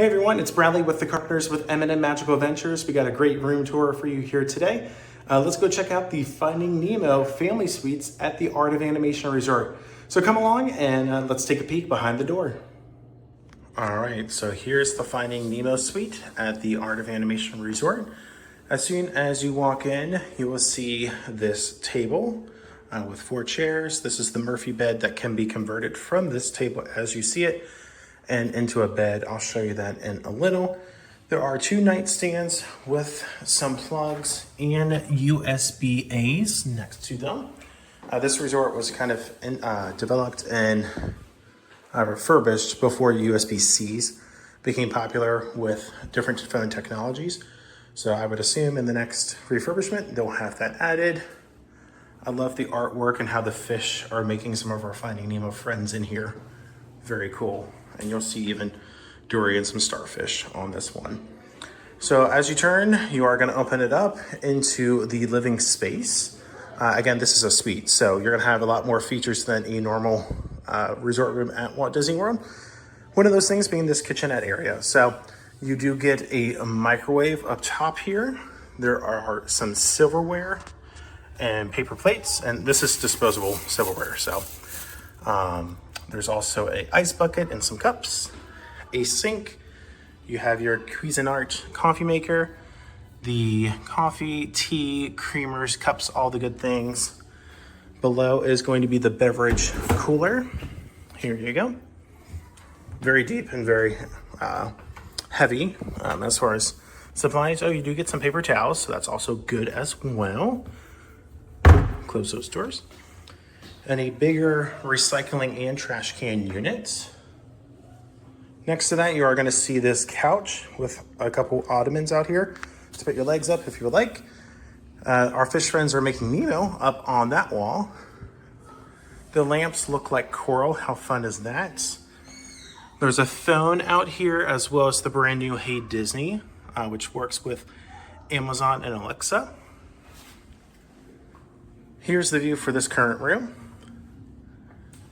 Hey everyone, it's Bradley with the Carpenters with M&M Magical Adventures. We got a great room tour for you here today. Let's go check out the Finding Nemo Family Suites at the Art of Animation Resort. So come along and let's take a peek behind the door. All right, so here's the Finding Nemo Suite at the Art of Animation Resort. As soon as you walk in, you will see this table with 4 chairs. This is the Murphy bed that can be converted from this table as you see it and into a bed. I'll show you that in a little. There are 2 nightstands with some plugs and USB-As next to them. This resort was kind of developed and refurbished before USB-Cs became popular with different phone technologies. So I would assume in the next refurbishment, they'll have that added. I love the artwork and how the fish are making some of our Finding Nemo friends in here. Very cool. And you'll see even Dory and some starfish on this one. So as you turn, you are going to open it up into the living space. Again, this is a suite, so you're going to have a lot more features than a normal resort room at Walt Disney World. One of those things being this kitchenette area. So you do get a microwave up top here. There are some silverware and paper plates, and this is disposable silverware. So there's also a ice bucket and some cups, a sink. You have your Cuisinart coffee maker, the coffee, tea, creamers, cups, all the good things. Below is going to be the beverage cooler. Here you go. Very deep and very heavy as far as supplies. Oh, you do get some paper towels, so that's also good as well. Close those doors. And a bigger recycling and trash can unit. Next to that, you are going to see this couch with a couple ottomans out here to put your legs up if you would like. Our fish friends are making Nemo up on that wall. The lamps look like coral. How fun is that? There's a phone out here as well as the brand new Hey Disney, which works with Amazon and Alexa. Here's the view for this current room.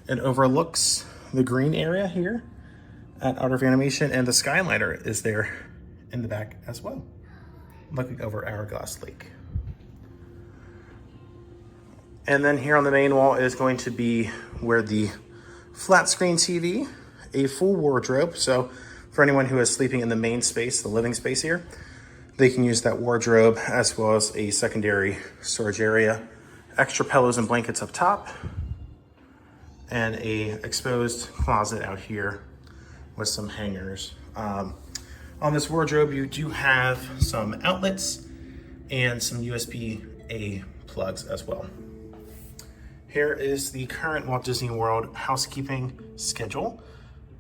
It overlooks the green area here at Art of Animation, and the Skyliner is there in the back as well, looking over Hourglass Lake. And then here on the main wall is going to be where the flat screen TV, a full wardrobe. So for anyone who is sleeping in the main space, the living space here, they can use that wardrobe as well as a secondary storage area. Extra pillows and blankets up top, and a exposed closet out here with some hangers. On this wardrobe, you do have some outlets and some USB-A plugs as well. Here is the current Walt Disney World housekeeping schedule,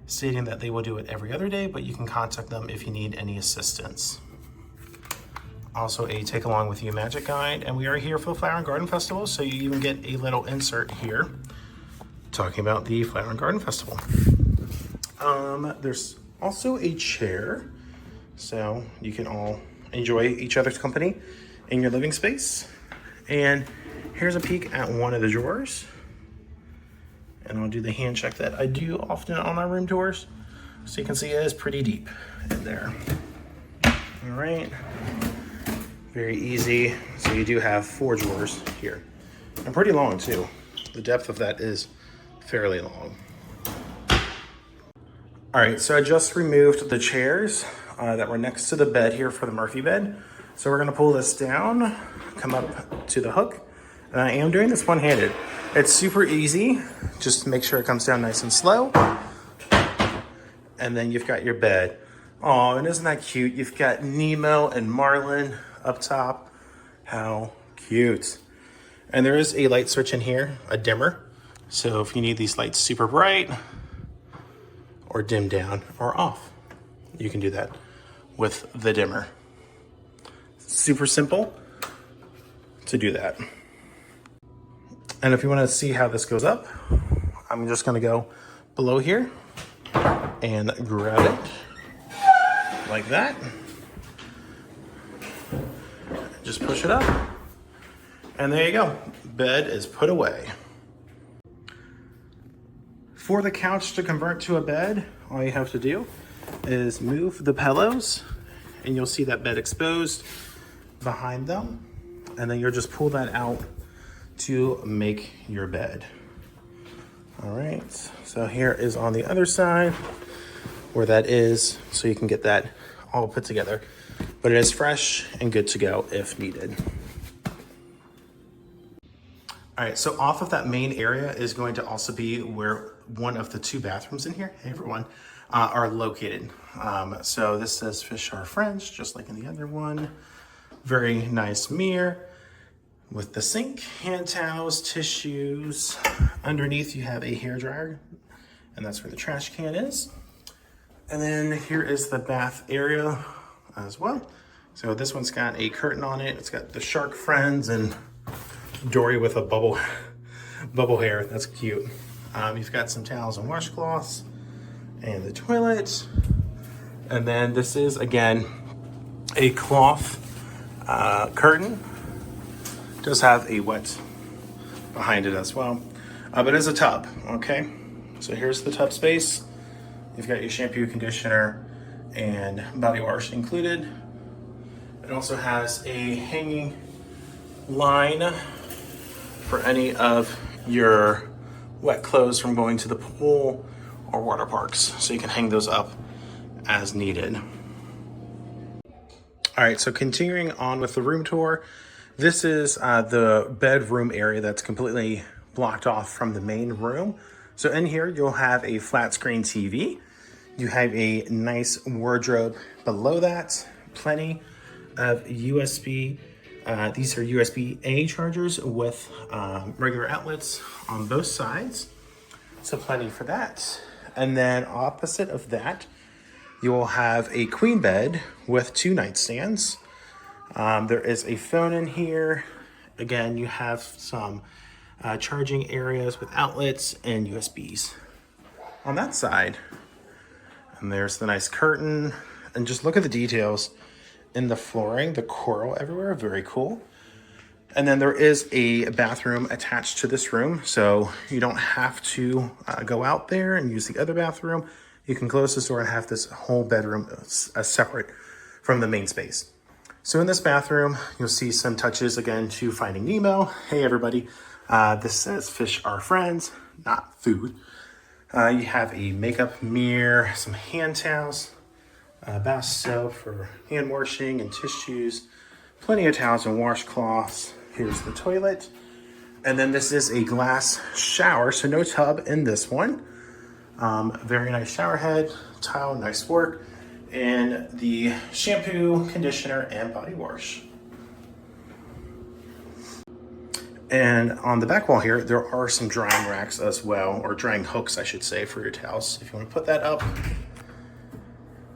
stating that they will do it every other day, but you can contact them if you need any assistance. Also a take along with you magic guide, and we are here for the Flower and Garden Festival, so you even get a little insert here talking about the Flower and Garden Festival. There's also a chair, so you can all enjoy each other's company in your living space. And here's a peek at one of the drawers, and I'll do the hand check that I do often on our room tours, so you can see it is pretty deep in there. All right. Very easy. So you do have 4 drawers here, and pretty long too. The depth of that is fairly long. All right, so I just removed the chairs that were next to the bed here for the Murphy bed. So we're gonna pull this down, come up to the hook, and I am doing this one-handed. It's super easy. Just make sure it comes down nice and slow. And then you've got your bed. Oh, and isn't that cute? You've got Nemo and Marlin up top. How cute. And there is a light switch in here, a dimmer. So if you need these lights super bright or dim down or off, you can do that with the dimmer. Super simple to do that. And if you want to see how this goes up, I'm just going to go below here and grab it like that. Just push it up, and there you go. Bed is put away. For the couch to convert to a bed, all you have to do is move the pillows, and you'll see that bed exposed behind them. And then you'll just pull that out to make your bed. All right, so here is on the other side where that is, so you can get that all put together. But it is fresh and good to go if needed. All right, so off of that main area is going to also be where one of the two bathrooms in here, hey everyone, are located. So this says Fish Are Friends, just like in the other one. Very nice mirror with the sink, hand towels, tissues. Underneath you have a hairdryer, and that's where the trash can is. And then here is the bath area as well. So this one's got a curtain on it. It's got the shark friends and Dory with a bubble hair. That's cute. You've got some towels and washcloths and the toilet. And then this is, again, a cloth curtain. It does have a wet behind it as well. But it's a tub, okay? So here's the tub space. You've got your shampoo, conditioner, and body wash included. It also has a hanging line for any of your wet clothes from going to the pool or water parks. So you can hang those up as needed. All right, so continuing on with the room tour. This is the bedroom area that's completely blocked off from the main room. So in here, you'll have a flat screen TV. You have a nice wardrobe below that, plenty of USB. These are USB-A chargers with regular outlets on both sides. So plenty for that. And then opposite of that, you will have a queen bed with 2 nightstands. There is a phone in here. Again, you have some charging areas with outlets and USBs on that side. And there's the nice curtain. And just look at the details in the flooring, the coral everywhere, very cool. And then there is a bathroom attached to this room, so you don't have to go out there and use the other bathroom. You can close this door and have this whole bedroom separate from the main space. So in this bathroom, you'll see some touches again to Finding Nemo. Hey everybody, this says Fish Are Friends, not food. You have a makeup mirror, some hand towels, bath soap for hand washing and tissues, plenty of towels and washcloths. Here's the toilet. And then this is a glass shower, so no tub in this one. Very nice shower head, tile, nice work. And the shampoo, conditioner, and body wash. And on the back wall here, there are some drying racks as well, or drying hooks, I should say, for your towels, if you want to put that up.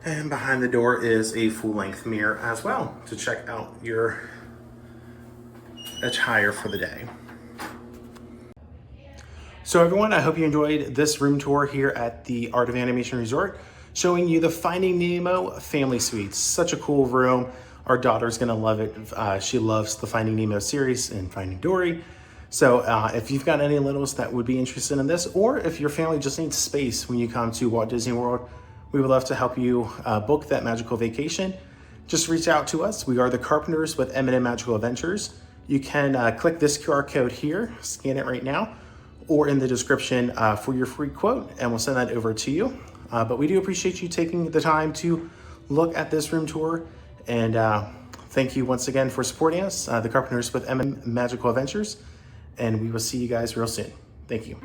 And behind the door is a full-length mirror as well to check out your attire for the day. So everyone, I hope you enjoyed this room tour here at the Art of Animation Resort, showing you the Finding Nemo Family Suite. Such a cool room. Our daughter's gonna love it. She loves the Finding Nemo series and Finding Dory. So if you've got any littles that would be interested in this, or if your family just needs space when you come to Walt Disney World, we would love to help you book that magical vacation. Just reach out to us. We are the Carpenters with M&M Magical Adventures. You can click this QR code here, scan it right now, or in the description for your free quote, and we'll send that over to you. But we do appreciate you taking the time to look at this room tour, and thank you once again for supporting us, the Carpenters with M&M Magical Adventures, and we will see you guys real soon. Thank you.